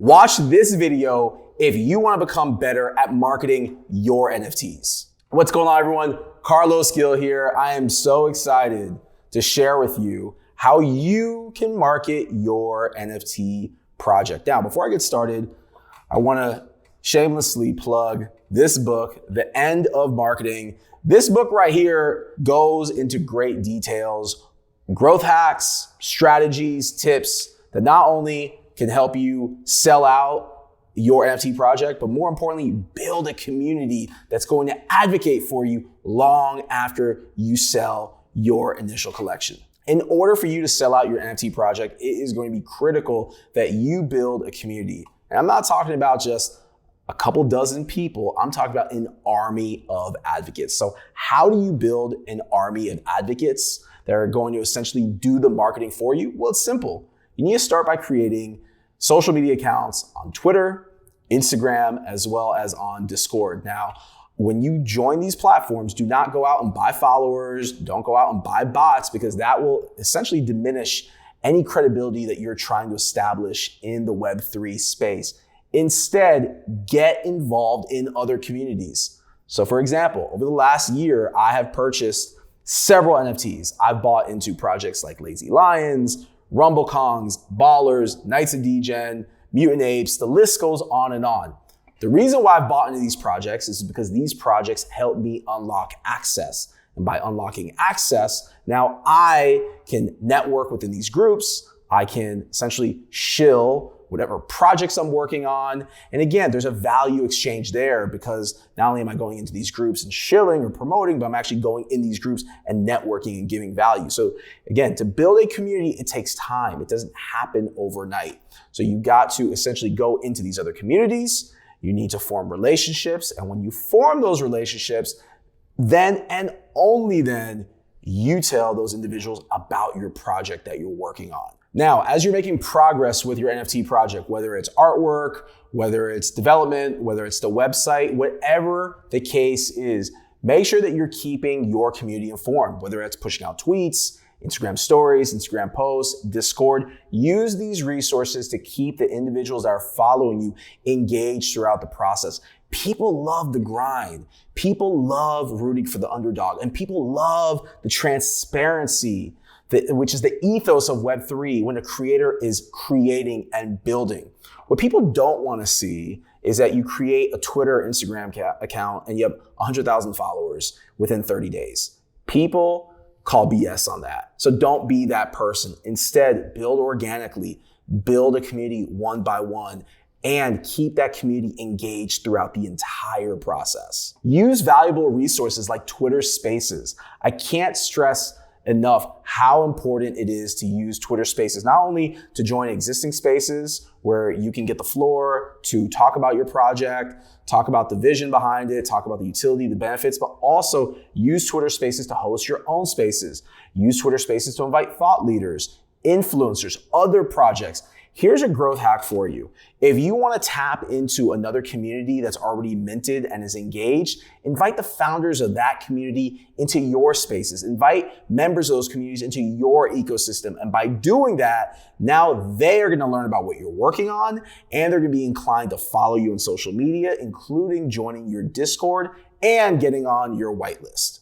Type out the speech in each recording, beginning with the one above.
Watch this video if you want to become better at marketing your NFTs. What's going on, everyone? Carlos Gil here. I am so excited to share with you how you can market your NFT project. Now, before I get started, I want to shamelessly plug this book, The End of Marketing. This book right here goes into great details, growth hacks, strategies, tips that not only can help you sell out your NFT project, but more importantly, build a community that's going to advocate for you long after you sell your initial collection. In order for you to sell out your NFT project, it is going to be critical that you build a community. And I'm not talking about just a couple dozen people. I'm talking about an army of advocates. So how do you build an army of advocates that are going to essentially do the marketing for you? Well, it's simple. You need to start by creating social media accounts on Twitter, Instagram, as well as on Discord. Now, when you join these platforms, do not go out and buy followers. Don't go out and buy bots, because that will essentially diminish any credibility that you're trying to establish in the Web3 space. Instead, get involved in other communities. So for example, over the last year, I have purchased several NFTs. I've bought into projects like Lazy Lions, Rumblekongs, Ballers, Knights of Degen, Mutant Apes, the list goes on and on. The reason why I've bought into these projects is because these projects help me unlock access. And by unlocking access, now I can network within these groups. I can essentially shill whatever projects I'm working on. And again, there's a value exchange there, because not only am I going into these groups and shilling or promoting, but I'm actually going in these groups and networking and giving value. So again, to build a community, it takes time. It doesn't happen overnight. So you got to essentially go into these other communities. You need to form relationships. And when you form those relationships, then and only then you tell those individuals about your project that you're working on. Now, as you're making progress with your NFT project, whether it's artwork, whether it's development, whether it's the website, whatever the case is, make sure that you're keeping your community informed, whether it's pushing out tweets, Instagram stories, Instagram posts, Discord. Use these resources to keep the individuals that are following you engaged throughout the process. People love the grind. People love rooting for the underdog, and people love the transparency, which is the ethos of Web3 when a creator is creating and building. What people don't want to see is that you create a Twitter or Instagram account and you have 100,000 followers within 30 days. People call BS on that. So don't be that person. Instead, build organically, build a community one by one, and keep that community engaged throughout the entire process. Use valuable resources like Twitter Spaces. I can't stress enough how important it is to use Twitter Spaces, not only to join existing spaces where you can get the floor to talk about your project, talk about the vision behind it, talk about the utility, the benefits, but also use Twitter Spaces to host your own spaces. Use Twitter Spaces to invite thought leaders, influencers, other projects. Here's a growth hack for you. If you want to tap into another community that's already minted and is engaged, invite the founders of that community into your spaces. Invite members of those communities into your ecosystem. And by doing that, now they are going to learn about what you're working on, and they're going to be inclined to follow you on social media, including joining your Discord and getting on your whitelist.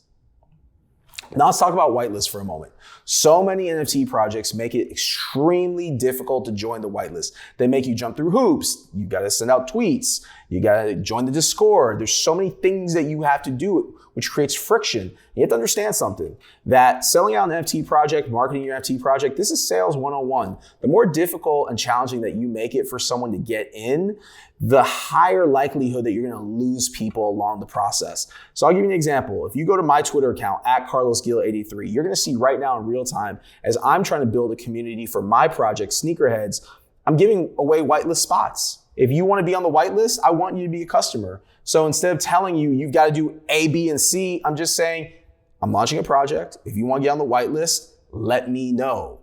Now let's talk about whitelist for a moment. So many NFT projects make it extremely difficult to join the whitelist. They make you jump through hoops. You got to send out tweets. You got to join the Discord. There's so many things that you have to do, which creates friction. You have to understand something, that selling out an NFT project, marketing your NFT project, this is sales 101. The more difficult and challenging that you make it for someone to get in, the higher likelihood that you're going to lose people along the process. So I'll give you an example. If you go to my Twitter account at CarlosGil83, you're going to see right now in real time, as I'm trying to build a community for my project, Sneakerheads, I'm giving away whitelist spots. If you want to be on the whitelist, I want you to be a customer. So instead of telling you you've got to do A, B, and C, I'm just saying, I'm launching a project. If you want to get on the whitelist, let me know.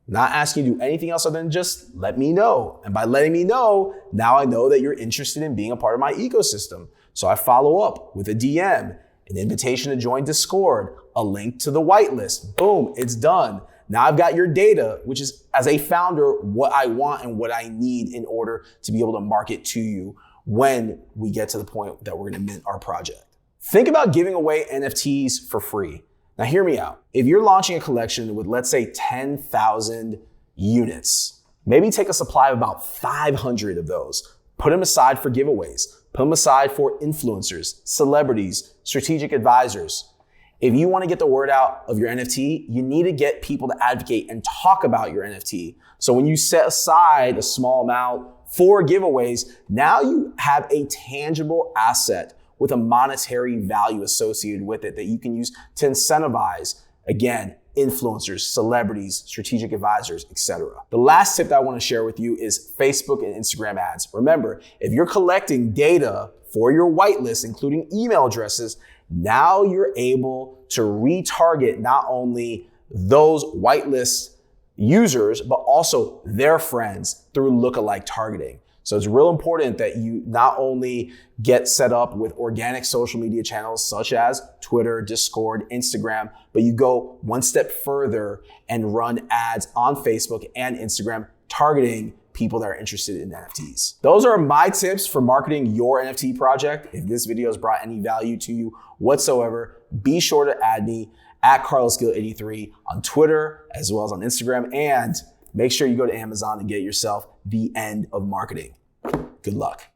Not asking you to do anything else other than just let me know. And by letting me know, now I know that you're interested in being a part of my ecosystem. So I follow up with a DM, an invitation to join Discord, a link to the whitelist. Boom, it's done. Now I've got your data, which is, as a founder, what I want and what I need in order to be able to market to you when we get to the point that we're gonna mint our project. Think about giving away NFTs for free. Now hear me out. If you're launching a collection with, let's say, 10,000 units, maybe take a supply of about 500 of those. Put them aside for giveaways. Put them aside for influencers, celebrities, strategic advisors. If you want to get the word out of your NFT, you need to get people to advocate and talk about your NFT. So when you set aside a small amount for giveaways, now you have a tangible asset with a monetary value associated with it that you can use to incentivize, again, influencers, celebrities, strategic advisors, etc. The last tip that I want to share with you is Facebook and Instagram ads. Remember, if you're collecting data for your whitelist, including email addresses, now you're able to retarget not only those whitelist users, but also their friends through lookalike targeting. So it's real important that you not only get set up with organic social media channels such as Twitter, Discord, Instagram, but you go one step further and run ads on Facebook and Instagram targeting people that are interested in NFTs. Those are my tips for marketing your NFT project. If this video has brought any value to you whatsoever, be sure to add me at CarlosGill83 on Twitter as well as on Instagram, and make sure you go to Amazon and get yourself The End of Marketing. Good luck.